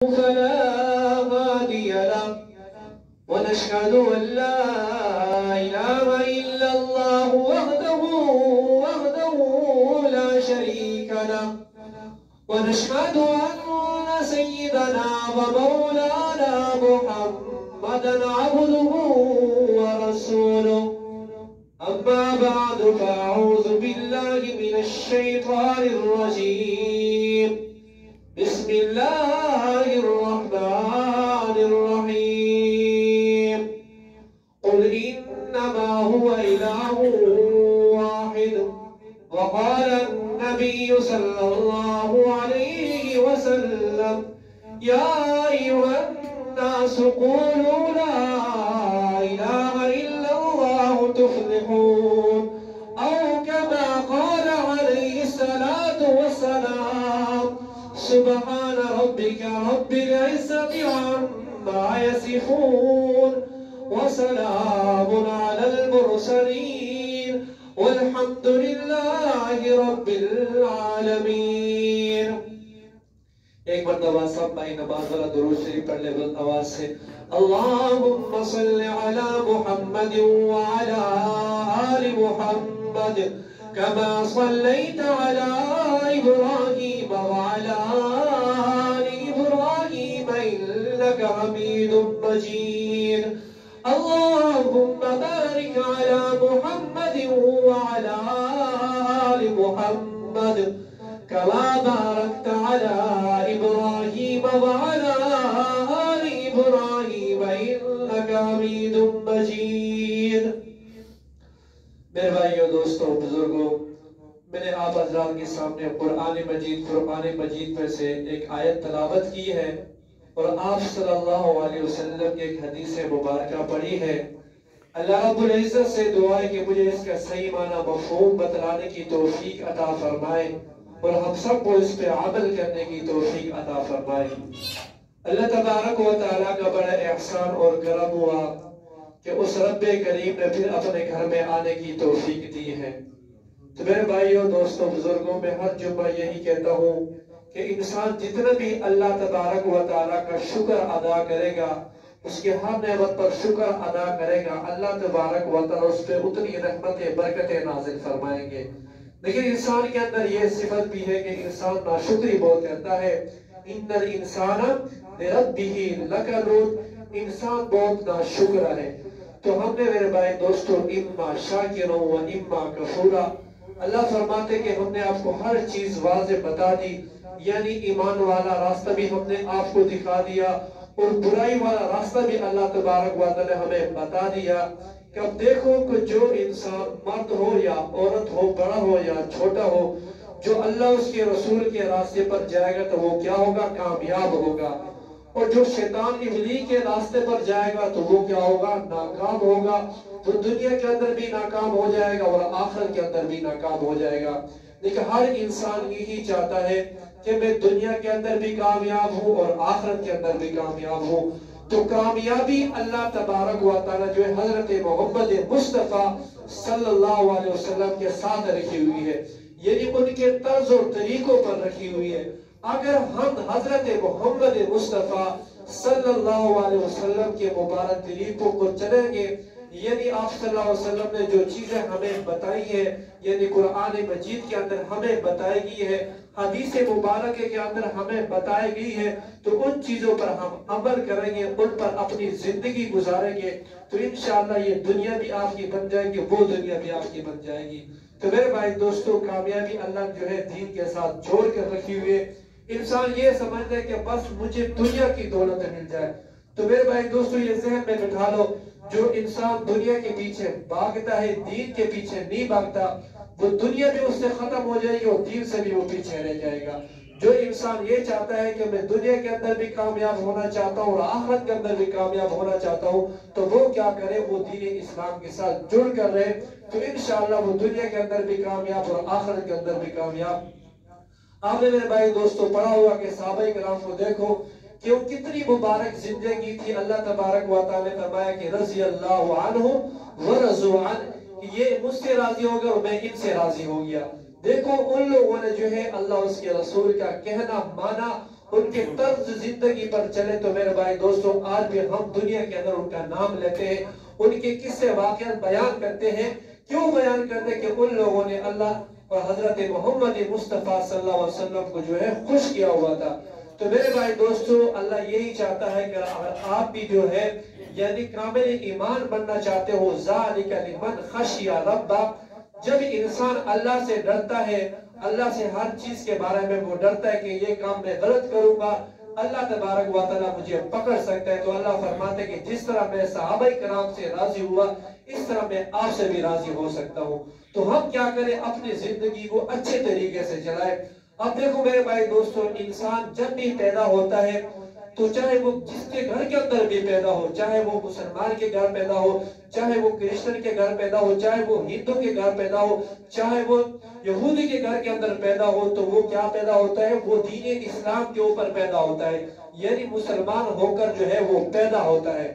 فلا هادي له ونشهد أن لا إله إلا الله وحده لا شريك له ونشهد أن سيدنا ومولانا محمدا عبده ورسوله أما بعد فأعوذ بالله من الشيطان الرجيم بسم الله الرحمن الرحيم قل إنما هو إله واحد وقال النبي صلى الله عليه وسلم يا أيها الناس قولوا لا إله إلا الله تفلحون أو كما قال عليه الصلاة والسلام سبحان ربك رب العزة عما يصفون وسلام على المرسلين والحمد لله رب العالمين. ایک مرتبہ سب بھائی نماز والا درود شریف پڑھ لے بلند آواز سے اللہم صل علی محمد وعلی آل محمد كما صليت على إبراهيم وعلى آل إبراهيم إنك حميد مجيد اللهم بارك على محمد وعلى آل محمد كما باركت على إبراهيم وعلى آل إبراهيم إنك حميد مجيد. میرے بھائیوں دوستوں بزرگوں میں نے آپ حضرات کے سامنے قرآن مجید میں سے ایک آیت تلاوت کی ہے اور آپ صلی اللہ علیہ وسلم کی ایک حدیث مبارکہ پڑھی ہے. اللہ رب العزت سے دعا ہے کہ مجھے اس کا صحیح معنی مفہوم بتلانے کی توفیق عطا فرمائے اور ہم سب کو اس پہ عمل کرنے کی توفیق عطا فرمائے. اللہ تبارک و تعالیٰ کا بڑا احسان اور کرم ہوا کہ اس رب کریم نے پھر اپنے گھر میں آنے کی توفیق دی ہے. تو میرے بھائیوں دوستوں بزرگوں میں ہر جمعہ یہی کہتا ہوں کہ انسان جتنا بھی اللہ تبارک و تعالیٰ کا شکر ادا کرے گا اس کے ہر نعمت پر شکر ادا کرے گا اللہ تبارک و تعالیٰ اس پہ اتنی رحمتیں برکتیں نازل فرمائیں گے. لیکن انسان کے اندر یہ صفت بھی ہے کہ انسان ناشکری بہت کرتا ہے. ان الانسان لربہ لکنود انسان بہت ناشکر ہے. تو ہم نے میرے بھائی دوستوں اما شاکرا و اما کفورا اللہ فرماتے کہ ہم نے آپ کو ہر چیز واضح بتا دی یعنی ایمان والا راستہ بھی ہم نے آپ کو دکھا دیا اور برائی والا راستہ بھی اللہ تبارک و تعالی نے ہمیں بتا دیا کہ اب دیکھو کہ جو انسان مرد ہو یا عورت ہو بڑا ہو یا چھوٹا ہو جو اللہ اس کے رسول کے راستے پر جائے گا تو وہ کیا ہوگا کامیاب ہوگا اور جو شیطان ابلیغ کے راستے پر جائے گا تو وہ کیا ہوگا ناکام ہوگا. تو دنیا کے اندر بھی ناکام ہو جائے گا اور آخرت کے اندر بھی ناکام ہو جائے گا. لیکن ہر انسان یہی چاہتا ہے کہ میں دنیا کے اندر بھی کامیاب ہوں اور آخرت کے اندر بھی کامیاب ہوں. تو کامیابی اللہ تبارک و تعالی جو ہے حضرت محمد مصطفیٰ صلی اللہ علیہ وسلم کے ساتھ رکھی ہوئی ہے یعنی ان کے طرز و طریقوں پر رکھی ہوئی ہے. اگر ہم حضرت محمد مصطفیٰ صلی اللہ علیہ وسلم کے مبارک طریقوں کو چلیں گے یعنی آپ صلی اللہ علیہ وسلم نے جو چیزیں ہمیں بتائی ہے یعنی قرآن مجید کے اندر ہمیں بتائی گئی ہے حدیث مبارکہ کے اندر ہمیں بتائی گئی ہے تو ان چیزوں پر ہم عمل کریں گے ان پر اپنی زندگی گزاریں گے تو انشاءاللہ یہ دنیا بھی آپ کی بن جائے گی وہ دنیا بھی آپ کی بن جائے گی. تو میرے بھائی دوستوں کامیابی اللہ جو ہے دین کے ساتھ جوڑ کر رکھی ہوئے. انسان یہ سمجھتا ہے کہ بس مجھے دنیا کی دولت مل جائے. تو میرے بھائی دوستو یہ ذہن میں بٹھا لو جو انسان دنیا کے پیچھے بھاگتا ہے دین کے پیچھے نہیں بھاگتا وہ دنیا بھی اس سے ختم ہو جائے گی اور دین سے بھی وہ پیچھے رہ جائے گا. جو انسان یہ چاہتا ہے کہ میں دنیا کے اندر بھی کامیاب ہونا چاہتا ہوں اور آخرت کے اندر بھی کامیاب ہونا چاہتا ہوں تو وہ کیا کرے وہ دین اسلام کے ساتھ جڑ کر رہے تو انشاءاللہ وہ دنیا کے اندر بھی کامیاب اور آخرت کے اندر بھی کامیاب. آپ نے میرے بھائی دوستو پڑھا ہوا کہ صحابہ کرام کو دیکھو کہ وہ کتنی مبارک زندگی تھی. اللہ تبارک و تعالی نے فرمایا کہ رضی اللہ عنہ ورضوا عنہ یہ مجھ سے راضی ہو گیا اور میں ان سے راضی ہو گیا. دیکھو ان لوگوں نے جو ہے اللہ اس کے رسول کا کہنا مانا ان کے طرز زندگی پر چلے تو میرے بھائی دوستوں آج بھی ہم دنیا کے اندر ان کا نام لیتے ہیں، ان کے قصے واقعات بیان کرتے ہیں۔ کیوں بیان کرتے ہیں؟ کہ ان لوگوں نے اللہ اور حضرت محمد مصطفیٰ صلی اللہ علیہ وسلم کو جو ہے خوش کیا ہوا تھا۔ تو میرے بھائی دوستو اللہ یہی چاہتا ہے کہ اگر آپ بھی جو ہے یعنی کامل ایمان بننا چاہتے ہو، ذالک لمن خشی ربہ، جب انسان اللہ سے ڈرتا ہے، اللہ سے ہر چیز کے بارے میں وہ ڈرتا ہے کہ یہ کام میں غلط کروں گا، اللہ تبارک و تعالیٰ مجھے پکڑ سکتا ہے، تو اللہ فرماتے ہیں کہ جس طرح میں صحابہ کرام سے راضی ہوا اس طرح میں آپ سے بھی راضی ہو سکتا ہوں۔ تو ہم کیا کریں؟ اپنی زندگی کو اچھے طریقے سے چلائیں۔ اب دیکھو میرے بھائی دوستو، انسان جب بھی پیدا ہوتا ہے تو چاہے وہ جس کے گھر کے اندر بھی پیدا ہو، چاہے وہ مسلمان کے گھر پیدا ہو، چاہے وہ کرسچن کے گھر پیدا ہو، چاہے وہ ہندو کے گھر پیدا ہو، چاہے وہ یہودی کے گھر کے اندر پیدا ہو، تو وہ کیا پیدا ہوتا ہے؟ وہ دین اسلام کے اوپر پیدا ہوتا ہے، یعنی مسلمان ہو کر جو ہے وہ پیدا ہوتا ہے۔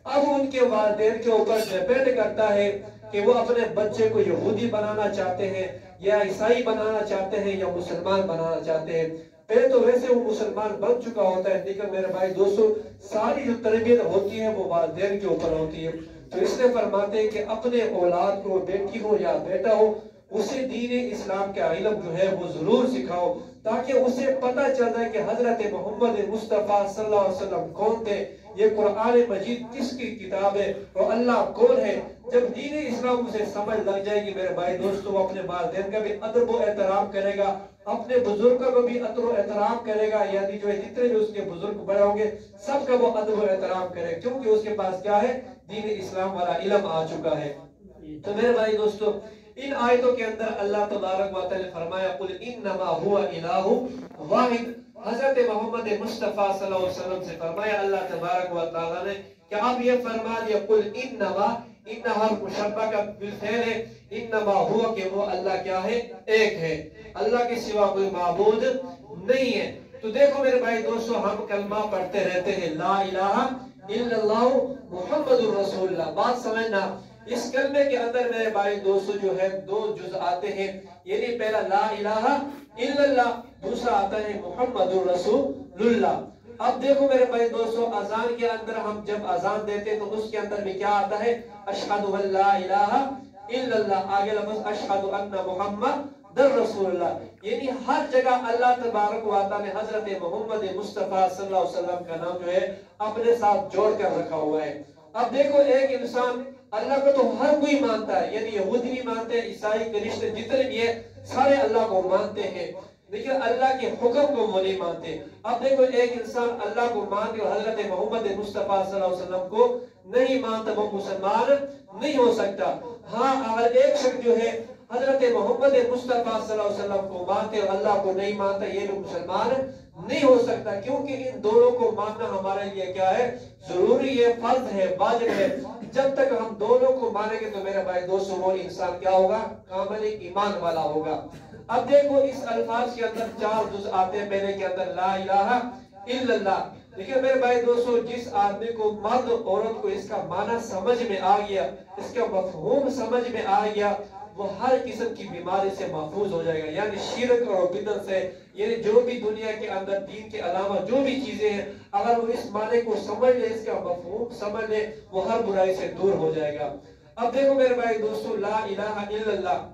اب ان کے والدین کے اوپر ڈیپینڈ کرتا ہے کہ وہ اپنے بچے کو یہودی بنانا چاہتے ہیں یا عیسائی بنانا چاہتے ہیں یا مسلمان بنانا چاہتے ہیں۔ پہلے تو ویسے وہ مسلمان بن چکا ہوتا ہے، لیکن میرے بھائی دوستو ساری جو تربیت ہوتی ہے وہ والدین کے اوپر ہوتی ہے۔ تو اس نے فرماتے ہیں کہ اپنے اولاد کو، بیٹی ہو یا بیٹا ہو، اسے دین اسلام کا علم جو ہے وہ ضرور سکھاؤ، تاکہ اسے پتہ چل جائے کہ حضرت محمد مصطفیٰ صلی اللہ علیہ وسلم کون تھے، یہ قرآن مجید کس کی کتاب ہے اور اللہ کون ہے۔ جب دین اسلام اسے سمجھ لگ جائے گی میرے بھائی دوستو، وہ اپنے والدین کا بھی ادب و احترام کرے گا، اپنے بزرگوں کو بھی ادب و احترام کرے گا، یعنی جو جتنے بھی اس کے بزرگ بڑے ہوں گے سب کا وہ ادب و احترام کرے، کیونکہ اس کے پاس کیا ہے؟ دین اسلام والا علم آ چکا ہے۔ تو میرے بھائی دوستو ان آیتوں کے اندر اللہ تبارک و تعالی فرمایا قل انما هو الہ واحد، حضرت محمد مصطفیٰ صلی اللہ علیہ وسلم سے فرمایا اللہ تبارک و تعالی نے کہ آپ یہ فرما دیا قل انما، ان حرف مشبہ کا بالفعل ہے، انما ہوا کہ وہ اللہ کیا ہے؟ ایک ہے، اللہ کے سوا کوئی معبود نہیں ہے۔ تو دیکھو میرے بھائی دوستو ہم کلمہ پڑھتے رہتے ہیں لا الہ الا اللہ محمد الرسول اللہ، بات سمجھنا اس کلمے کے اندر میرے بھائی دوستو جو ہے دو جز آتے ہیں، یعنی پہلا لا الہ الا اللہ، دوسرا آتا ہے محمد الرسول اللہ۔ اب دیکھو میرے بھائی دوستو اذان کے اندر ہم جب اذان دیتے ہیں تو اس کے اندر بھی کیا آتا ہے؟ اشہد ان لا الہ الا اللہ، آگے لفظ اشہد ان محمد رسول اللہ، یعنی ہر جگہ اللہ تبارک و تعالی نے حضرت محمد مصطفیٰ صلی اللہ علیہ وسلم کا نام جو ہے اپنے ساتھ جوڑ کر رکھا ہوا ہے۔ اب دیکھو ایک انسان اللہ کو تو ہر کوئی مانتا ہے، یعنی یہودی بھی مانتے ہیں، عیسائی کرسچن جتنے بھی ہیں سارے اللہ کو مانتے ہیں، لیکن اللہ کے حکم کو وہ نہیں مانتے۔ اب دیکھو ایک انسان اللہ کو مانتے اور حضرت محمد مصطفیٰ صلی اللہ علیہ وسلم کو نہیں مانتا، وہ مسلمان نہیں ہو سکتا۔ ہاں اگر ایک شخص جو ہے حضرت محمد مصطفیٰ صلی اللہ علیہ وسلم کو مانتے اور اللہ کو نہیں مانتا، یہ بھی مسلمان نہیں ہو سکتا، کیونکہ ان دونوں کو ماننا ہمارے لیے کیا ہے؟ ضروری ہے، فرض ہے، واجب ہے۔ جب تک ہم دونوں کو مانیں گے تو میرے بھائی دوستو وہ انسان کیا ہوگا؟ کامل ایمان والا ہوگا۔ اب دیکھو اس الفاظ کے اندر چار جز آتے ہیں، پہلے کے اندر لا الہ الا اللہ، لیکن میرے بھائی دوستو جس آدمی کو، مرد عورت کو اس کا معنی سمجھ میں آ گیا، اس کا مفہوم سمجھ میں آ گیا، وہ ہر قسم کی بیماری سے محفوظ ہو جائے گا، یعنی شرک اور بدعت سے، یعنی جو بھی دنیا کے اندر دین کے علاوہ جو بھی چیزیں ہیں اگر وہ اس معنی کو سمجھ لے، اس کا مفہوم سمجھ لے، وہ ہر برائی سے دور ہو جائے گا۔ اب دیکھو میرے بھائی دوستو لا الہ الا اللہ،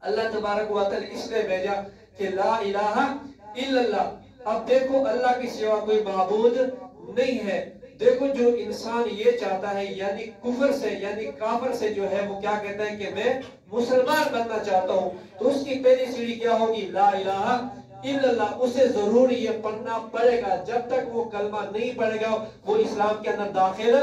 اللہ تبارک و تعالی اس نے بھیجا کہ لا الہ الا اللہ۔ اب دیکھو اللہ کے سوا کوئی معبود نہیں ہے۔ دیکھو جو انسان یہ چاہتا ہے یعنی کفر سے، یعنی کافر سے جو ہے وہ کیا کہتا ہے کہ میں مسلمان بننا چاہتا ہوں، تو اس کی پہلی سیڑھی کیا ہوگی؟ لا الہ الا اللہ۔ اسے ضرور یہ پڑھنا پڑے گا، جب تک وہ کلمہ نہیں پڑھے گا وہ اسلام کے اندر داخل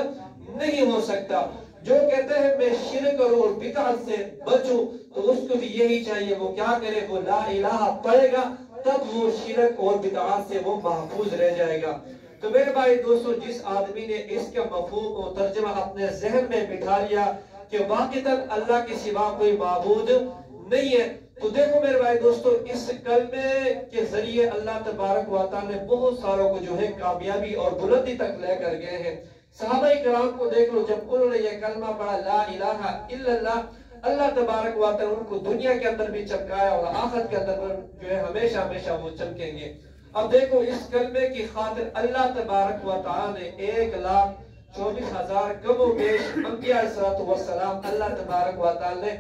نہیں ہو سکتا۔ جو کہتے ہیں میں شرک اور بدعت سے بچوں، تو اس کو بھی یہی چاہیے وہ کیا کرے؟ وہ لا الہ پڑھے گا، تب وہ شرک اور بدعات سے وہ محفوظ رہ جائے گا۔ تو میرے بھائی دوستو جس آدمی نے اس کا مفہوم اور ترجمہ اپنے ذہن میں بٹھا لیا کہ واقعتاً اللہ کے سوا کوئی معبود نہیں ہے، تو دیکھو میرے بھائی دوستو اس کلمے کے ذریعے اللہ تبارک و تعالی نے بہت ساروں کو جو ہے کامیابی اور بلندی تک لے کر گئے ہیں۔ صحابہ کرام کو دیکھ لو، جب انہوں نے یہ کلمہ پڑھا لا الہ الا اللہ، اللہ تبارک و تعالی ان کو دنیا کے اندر بھی چمکایا اور آخرت کے اندر جو ہے ہمیشہ ہمیشہ وہ چمکیں گے۔ اب دیکھو اس کلمے کی خاطر اللہ تبارک و تعالی نے 1,24,000 کم و بیش انبیاء والسلام اللہ تبارک و تعالی نے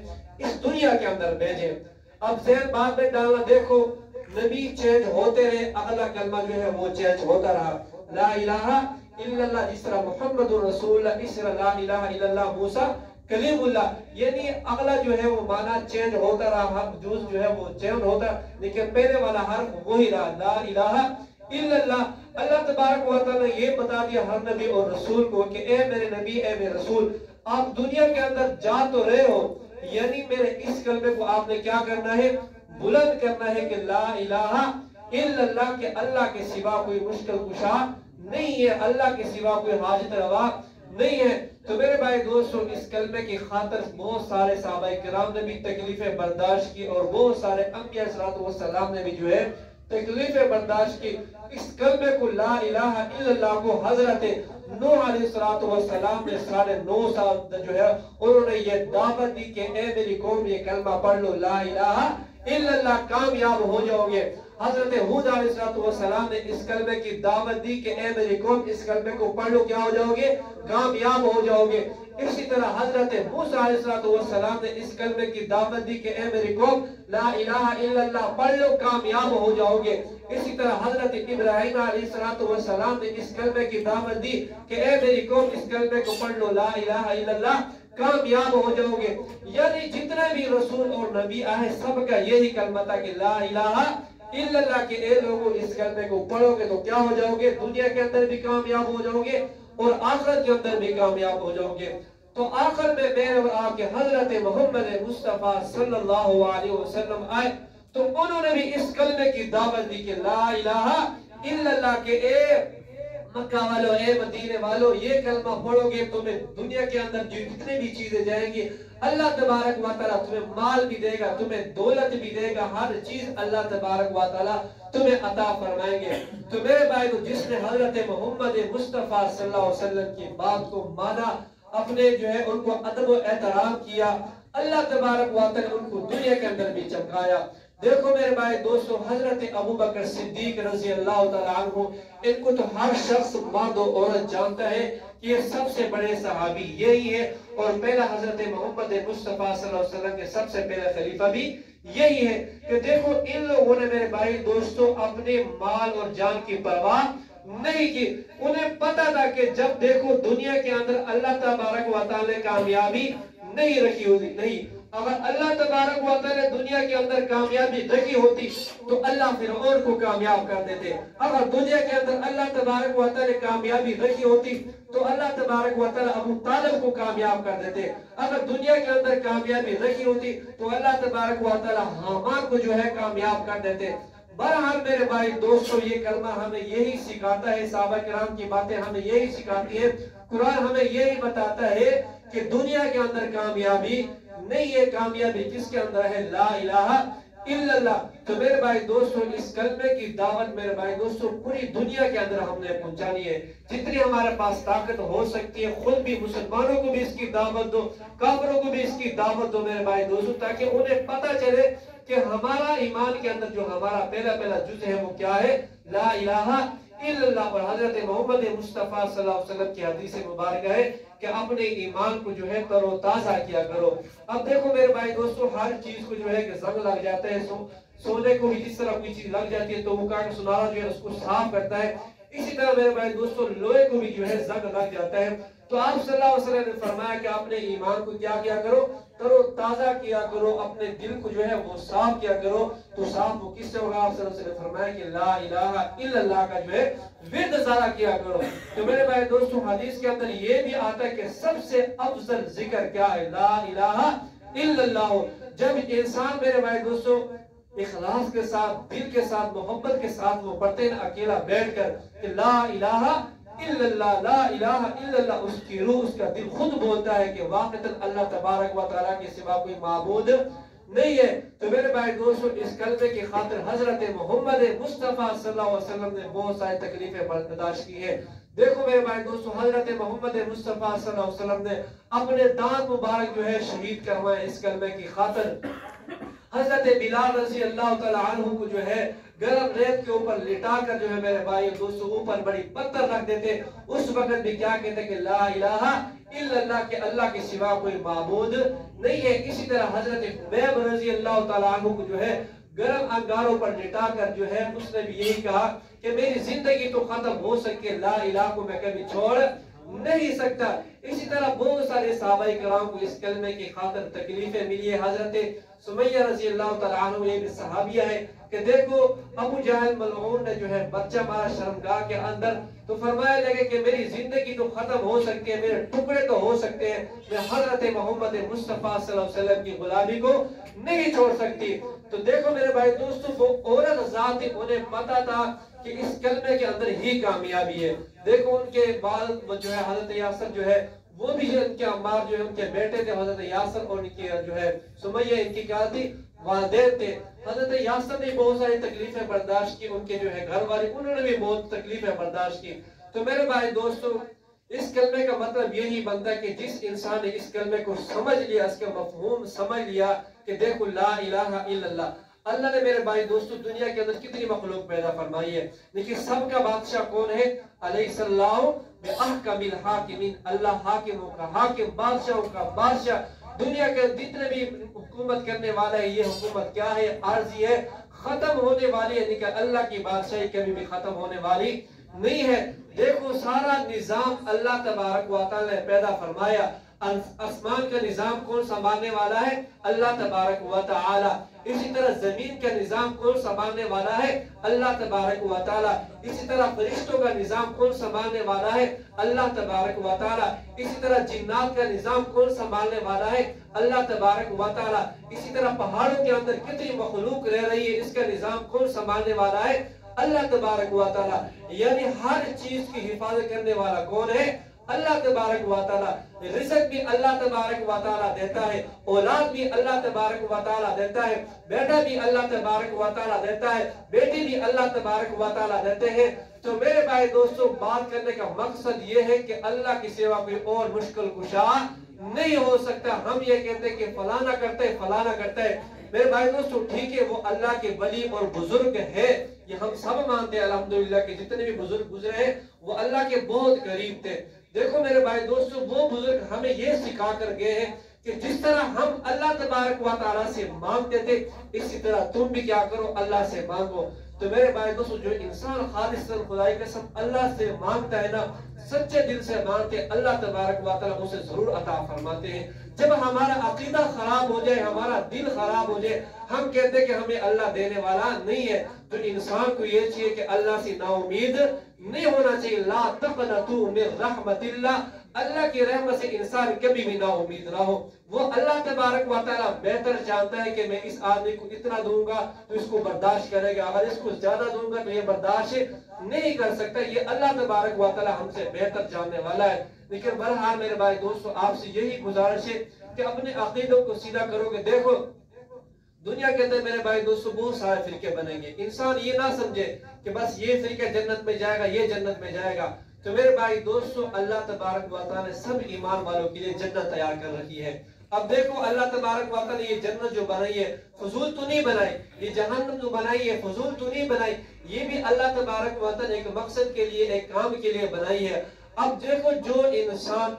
اس دنیا کے اندر بھیجے۔ اب ذہن بات میں ڈالنا، دیکھو نبی چینج ہوتے رہے، اگلا کلمہ جو ہے وہ چینج ہوتا رہا۔ لا الہ الا اللہ، جس طرح محمد رسول اللہ، اس طرح لا الہ الا اللہ موسیٰ کلیم اللہ، یعنی اگلا جو ہے وہ معنی چینج ہوتا رہا، جز جو ہے وہ چینج ہوتا، لیکن پہلے والا حرف وہی رہا، لا الہ الا اللہ۔ اللہ تبارک و تعالی نے یہ بتا دیا ہر نبی اور رسول کو کہ اے میرے نبی، اے میرے رسول، آپ دنیا کے اندر جا تو رہے ہو، یعنی میرے اس کلمے کو آپ نے کیا کرنا ہے؟ بلند کرنا ہے کہ لا الہ الا اللہ، کہ اللہ کے سوا کوئی مشکل کشا نہیں ہے، اللہ کے سوا کوئی حاجت روا نہیں ہے۔ تو میرے بھائی دوستو، اس کلمے کی خاطر بہت سارے صحابہ کرام نے بھی تکلیفیں برداشت کی، اور بہت سارے انبیاء والسلام نے بھی جو ہے تکلیفیں برداشت کی۔ اس کلمے کو لا الہ الا اللہ کو حضرت نوح علیہ السلام نے 9.5 سال جو ہے انہوں نے یہ دعوت دی کہ اے میری قوم یہ کلمہ پڑھ لو، لا الہ الا اللہ، کامیاب ہو جاؤ گے۔ حضرت ہود علیہ السلام نے اس کلمے کی دعوت دی کہ اے میری قوم اس کلمے کو پڑھ لو، کیا ہو جاؤ گے؟ کامیاب ہو جاؤ گے۔ اسی طرح حضرت موسیٰ علیہ السلام نے اس کلمے کی دعوت دی کہ اے میری قوم لا الہ الا اللہ پڑھ لو، کامیاب ہو جاؤ گے۔ اسی طرح حضرت ابراہیم علیہ السلام نے اس کلمے کی دعوت دی کہ اے میری قوم اس کلمے کو پڑھ لو، لا الہ الا اللہ، کامیاب ہو جاؤ گے۔ یعنی جتنے بھی رسول اور نبی آئے سب کا یہی کلمہ تھا کہ لا الہ الا اللہ، کہ اے لوگوں اس کلمے کو پڑھو گے تو کیا ہو جاؤ گے؟ دنیا کے اندر بھی کامیاب ہو جاؤ گے اور آخرت کے اندر بھی کامیاب ہو جاؤ گے۔ تو آخر میں میرے اور آپ کے حضرت محمد مصطفیٰ صلی اللہ علیہ وسلم آئے تو انہوں نے بھی اس کلمے کی دعوت دی کہ لا الہ الا اللہ، کہ اے مکہ والو، اے مدینے والو، یہ کلمہ پڑھو گے تمہیں دنیا کے اندر جتنے بھی چیزیں جائیں گی، اللہ تبارک و تعالیٰ تمہیں مال بھی دے گا، تمہیں دولت بھی دے گا، ہر چیز اللہ تبارک و تعالیٰ تمہیں عطا فرمائیں گے۔ تو میرے بھائی، جس نے حضرت محمد مصطفیٰ صلی اللہ علیہ وسلم کی بات کو مانا، اپنے جو ہے ان کو ادب و احترام کیا، اللہ تبارک و تعالیٰ ان کو دنیا کے اندر بھی چمکایا۔ دیکھو میرے بھائی دوستو، حضرت ابو بکر صدیق رضی اللہ تعالیٰ عنہ، ان کو تو ہر شخص مرد و عورت جانتا ہے کہ یہ سب سے بڑے صحابی یہی ہے، اور پہلا حضرت محمد مصطفیٰ صلی اللہ علیہ وسلم کے سب سے پہلا خلیفہ بھی یہی ہے۔ کہ دیکھو ان لوگوں نے میرے بھائی دوستو اپنے مال اور جان کی پرواہ نہیں کی۔ انہیں پتا تھا کہ جب دیکھو دنیا کے اندر اللہ تبارک و تعالیٰ نے کامیابی نہیں رکھی ہوتی، نہیں، اگر اللہ تبارک و تعالیٰ نے دنیا کے اندر کامیابی رکھی ہوتی تو اللہ فرعون کو کامیاب کر دیتے۔ اگر دنیا کے اندر اللہ تبارک و تعالیٰ نے کامیابی رکھی ہوتی تو اللہ تبارک و تعالیٰ ابو طالب کو کامیاب کر دیتے۔ اگر دنیا کے اندر کامیابی رکھی ہوتی تو اللہ تبارک و تعالیٰ حامان کو جو ہے کامیاب کر دیتے۔ بہرحال میرے بھائی دوستو، یہ کلمہ ہمیں یہی سکھاتا ہے، صحابہ کرام کی باتیں ہمیں یہی سکھاتی ہے، قرآن ہمیں یہی بتاتا ہے کہ دنیا کے اندر کامیابی نہیں ہے، کامیابی کس کے اندر ہے؟ لا الہ الا اللہ۔ تو میرے بھائی دوستو، اس کلمے کی دعوت میرے بھائی دوستو پوری دنیا کے اندر ہم نے پہنچانی ہے، جتنی ہمارے پاس طاقت ہو سکتی ہے۔ خود بھی مسلمانوں کو بھی اس کی دعوت دو، کافروں کو بھی اس کی دعوت دو میرے بھائی دوستو، تاکہ انہیں پتہ چلے کہ ہمارا ایمان کے اندر جو ہمارا پہلا جز ہے وہ کیا ہے؟ لا الہ الا اللہ۔ اور حضرت محمد مصطفیٰ صلی اللہ علیہ وسلم کی حدیث مبارکہ ہے کہ اپنے ایمان کو جو ہے تر و تازہ کیا کرو۔ اب دیکھو میرے بھائی دوستو، ہر چیز کو جو ہے کہ زنگ لگ جاتا ہے، سونے کو بھی جس طرح کوئی چیز لگ جاتی ہے تو وہ کاٹ سنارا جو ہے اس کو صاف کرتا ہے، اسی طرح میرے بھائی دوستو لوہے کو بھی جو ہے زنگ لگ جاتا ہے۔ تو آپ صلی اللہ علیہ وسلم نے فرمایا کہ اپنے ایمان کو کیا کرو؟ تر و تازہ کیا کرو، اپنے دل کو جو ہے وہ صاف کیا کرو۔ تو صاف وہ کس سے ہوگا؟ آپ صلی اللہ علیہ وسلم نے فرمایا کہ لا الہ الا اللہ کا جو ہے ورد زیادہ کیا کرو۔ تو میرے بھائی دوستو، حدیث کے اندر یہ بھی آتا ہے کہ سب سے افضل ذکر کیا ہے؟ لا الہ الا اللہ۔ جب انسان میرے بھائی دوستو اخلاص کے ساتھ، دل کے ساتھ، محبت کے ساتھ وہ پڑھتے ہیں اکیلا بیٹھ کر کہ لا الہ الا اللہ، لا الہ الا اللہ، اس کی روح، اس کا دل خود بولتا ہے کہ واقعتاً اللہ تبارک و تعالیٰ کے سوا کوئی معبود نہیں ہے۔ تو میرے بھائی دوستو، اس کلمے کی خاطر حضرت محمد مصطفیٰ صلی اللہ علیہ وسلم نے بہت ساری تکلیفیں برداشت کی ہیں۔ دیکھو میرے بھائی دوستو، حضرت محمد مصطفیٰ صلی اللہ علیہ وسلم نے اپنے دانت مبارک جو ہے شہید کروائے اس کلمے کی خاطر۔ حضرت بلال رضی اللہ تعالیٰ عنہ کو جو ہے گرم ریت کے اوپر لٹا کر جو ہے میرے بھائی دوستوں اوپر بڑی پتھر رکھ دیتے، اس وقت بھی کیا کہتے کہ لا الہ الا اللہ، کہ اللہ کے سوا کوئی معبود نہیں ہے۔ اسی طرح حضرت خبیب رضی اللہ تعالیٰ عنہ کو جو ہے گرم انگاروں پر لٹا کر جو ہے اس نے بھی یہی کہا کہ میری زندگی تو ختم ہو سکے، لا الہ کو میں کبھی چھوڑ نہیں سکتا۔ اسی طرح بہت سارے صحابہ کرام کو اس کلمے کی خاطر تکلیفیں ملی ہے۔ حضرت سمیہ رضی اللہ تعالیٰ عنہ یہ بھی صحابیہ ہے کہ دیکھو ابو جہل ملعون نے جو ہے بچہ مارا شرمگاہ کے اندر، تو فرمایا لگے کہ میری زندگی تو ختم ہو سکتی ہے، میرے ٹکڑے تو ہو سکتے ہیں، میں حضرت محمد مصطفیٰ صلی اللہ علیہ وسلم کی غلامی کو نہیں چھوڑ سکتی۔ تو دیکھو میرے بھائی دوستو، وہ عورت ذاتی انہیں پتا تھا کہ اس کلمے کے اندر ہی کامیابی ہے۔ دیکھو ان کے والد جو ہے حضرت یاسر جو ہے وہ بھی ان کے عمار جو ہے ان کے بیٹے تھے حضرت یاسر، اور ان کی جو ہے سمیہ ان کی کیا تھی، والدین تھے۔ حضرت یاسر نے بہت ساری تکلیفیں برداشت کی، ان کے جو ہے گھر والے انہوں نے بھی بہت تکلیفیں برداشت کی۔ تو میرے بھائی دوستو، اس کلمے کا مطلب یہی بنتا ہے کہ جس انسان نے اس کلمے کو سمجھ لیا، اس کا مفہوم سمجھ لیا کہ دیکھو لا الہ الا اللہ، اللہ نے میرے بھائی دوستو دنیا کے اندر کتنی مخلوق پیدا فرمائی ہے، لیکن سب کا بادشاہ کون ہے؟ علیہ اللہ بِأَحْكَمِ الْحَاكِمِينَ، اللہ حاکموں کا حاکم، بادشاہوں کا بادشاہ۔ دنیا کے جتنے بھی حکومت کرنے والا ہے، یہ حکومت کیا ہے؟ عارضی ہے، ختم ہونے والی ہے، لیکن اللہ کی بادشاہی کبھی بھی ختم ہونے والی نہیں ہے۔ دیکھو سارا نظام اللہ تبارک و تعالی نے پیدا فرمایا، آسمان کا نظام کون سنبھالنے والا ہے؟ اللہ تبارک و تعالی۔ اسی طرح زمین کا نظام کون سنبھالنے والا ہے؟ اللہ تبارک و تعالی۔ اسی طرح فرشتوں کا نظام کون سنبھالنے والا ہے؟ اللہ تبارک و تعالی۔ اسی طرح جنات کا نظام کون سنبھالنے والا ہے؟ اللہ تبارک و تعالی۔ اسی طرح پہاڑوں کے اندر کتنی مخلوق رہ رہی ہے، اس کا نظام کون سنبھالنے والا ہے؟ اللہ تبارک و تعالی۔ یعنی ہر چیز کی حفاظت کرنے والا کون ہے؟ اللہ تبارک و تعالی۔ رزق بھی اللہ تبارک و تعالی دیتا ہے، اولاد بھی اللہ تبارک و تعالی دیتا ہے، بیٹا بھی اللہ تبارک و تعالی دیتا ہے، بیٹی بھی اللہ تبارک و تعالی دیتے ہیں۔ تو میرے بھائی دوستو، بات کرنے کا مقصد یہ ہے کہ اللہ کی سوا کوئی اور مشکل کشا نہیں ہو سکتا۔ ہم یہ کہتے ہیں کہ فلانا کرتے ہیں، فلانا کرتا ہے، میرے بھائی دوستو ٹھیک ہے، وہ اللہ کے ولی اور بزرگ ہے، یہ ہم سب مانتے ہیں الحمدللہ کہ جتنے بھی بزرگ گزرے ہیں وہ اللہ کے بہت قریب تھے۔ دیکھو میرے بھائی دوستو، وہ بزرگ ہمیں یہ سکھا کر گئے ہیں کہ جس طرح ہم اللہ تبارک و تعالیٰ سے مانگتے تھے، اسی طرح تم بھی کیا کرو، اللہ سے مانگو۔ تو میرے بھائی دوستو، جو انسان خالص خدائی قسم اللہ سے مانگتا ہے نا، سچے دل سے مانگتے، اللہ تبارک و تعالیٰ اسے ضرور عطا فرماتے ہیں۔ جب ہمارا عقیدہ خراب ہو جائے، ہمارا دل خراب ہو جائے، ہم کہتے ہیں کہ ہمیں اللہ دینے والا نہیں ہے، تو انسان کو یہ چاہیے کہ اللہ سے نا امید نہیں ہونا چاہیے۔ لا تقنطوا من رحمت اللہ، اللہ کی رحمت سے انسان کبھی بھی نا امید نہ ہو۔ وہ اللہ تبارک و تعالیٰ بہتر جانتا ہے کہ میں اس آدمی کو اتنا دوں گا تو اس کو برداشت کرے گا، اگر اس کو زیادہ دوں گا تو یہ برداشت نہیں کر سکتا۔ یہ اللہ تبارک و تعالیٰ ہم سے بہتر جاننے والا ہے۔ لیکن بہرحال میرے بھائی دوستو، آپ سے یہی گزارش ہے کہ اپنے عقیدوں کو سیدھا کرو کہ دیکھو دنیا کے اندر میرے بھائی دوستو بہت سارے فرقے بنیں گے، انسان یہ نہ سمجھے کہ بس یہ فرقہ جنت میں جائے گا، یہ جنت میں جائے گا۔ تو میرے بھائی دوستو، اللہ تبارک و تعالیٰ نے سب ایمان والوں کے لیے جنت تیار کر رکھی ہے۔ اب دیکھو اللہ تبارک و تعالیٰ نے یہ جنت جو بنائی ہے فضول تو نہیں بنائی، یہ جہنم جو بنائی ہے فضول تو نہیں بنائی، یہ بھی اللہ تبارک و تعالیٰ نے ایک مقصد کے لیے، ایک کام کے لیے بنائی ہے۔ اب دیکھو جو انسان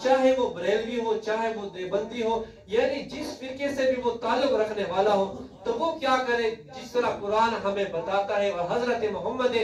چاہے وہ بریلوی ہو، چاہے وہ دیوبندی ہو، یعنی جس فرقے سے بھی وہ تعلق رکھنے والا ہو، تو وہ کیا کرے؟ جس طرح قرآن ہمیں بتاتا ہے اور حضرت محمد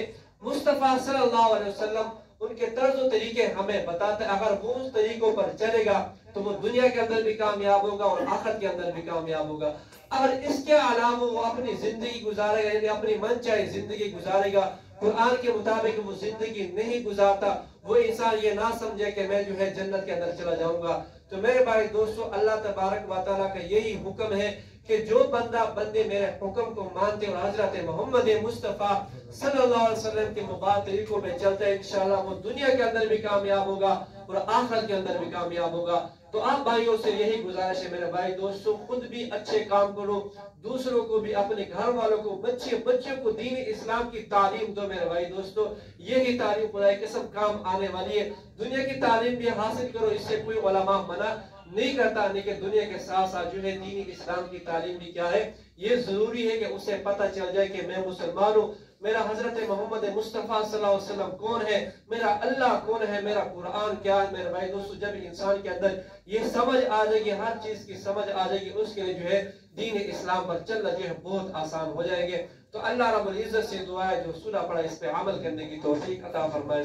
مصطفیٰ صلی اللہ علیہ وسلم ان کے طرز و طریقے ہمیں بتاتے ہیں، اگر وہ اس طریقوں پر چلے گا تو وہ دنیا کے اندر بھی کامیاب ہوگا اور آخرت کے اندر بھی کامیاب ہوگا۔ اگر اس کے علاوہ وہ اپنی زندگی گزارے گا، یعنی اپنی من چاہے زندگی گزارے گا، قرآن کے مطابق وہ زندگی نہیں گزارتا، وہ انسان یہ نہ سمجھے کہ میں جو ہے جنت کے اندر چلا جاؤں گا۔ تو میرے بھائی دوستو، اللہ تبارک و تعالیٰ کا یہی حکم ہے کہ جو بندہ بندے میرے حکم کو مانتے اور حضرت محمد مصطفیٰ صلی اللہ علیہ وسلم کے مبارک طریقوں پہ چلتے ہیں، انشاءاللہ وہ دنیا کے اندر بھی کامیاب ہوگا اور آخرت کے اندر بھی کامیاب ہوگا۔ تو آپ بھائیوں سے یہی گزارش ہے میرے بھائی دوستو، خود بھی اچھے کام کرو، دوسروں کو بھی، اپنے گھر والوں کو، بچوں کو دین اسلام کی تعلیم دو میرے بھائی دوستو۔ یہی تعلیم خدا کی قسم کام آنے والی ہے۔ دنیا کی تعلیم بھی حاصل کرو، اس سے کوئی علماء منع نہیں کرتا، لیکن دنیا کے ساتھ ساتھ جو ہے دین اسلام کی تعلیم بھی کیا ہے، یہ ضروری ہے کہ اسے پتہ چل جائے کہ میں مسلمان ہوں، میرا حضرت محمد مصطفیٰ صلی اللہ علیہ وسلم کون ہے، میرا اللہ کون ہے، میرا قرآن کیا ہے۔ میرے بھائی دوستو، جب انسان کے اندر یہ سمجھ آ جائے گی، ہر چیز کی سمجھ آ جائے گی، اس کے لیے جو ہے دین اسلام پر چلنا جو ہے بہت آسان ہو جائیں گے۔ تو اللہ رب العزت سے دعا ہے جو سنا پڑا اس پہ عمل کرنے کی توفیق عطا فرمائے۔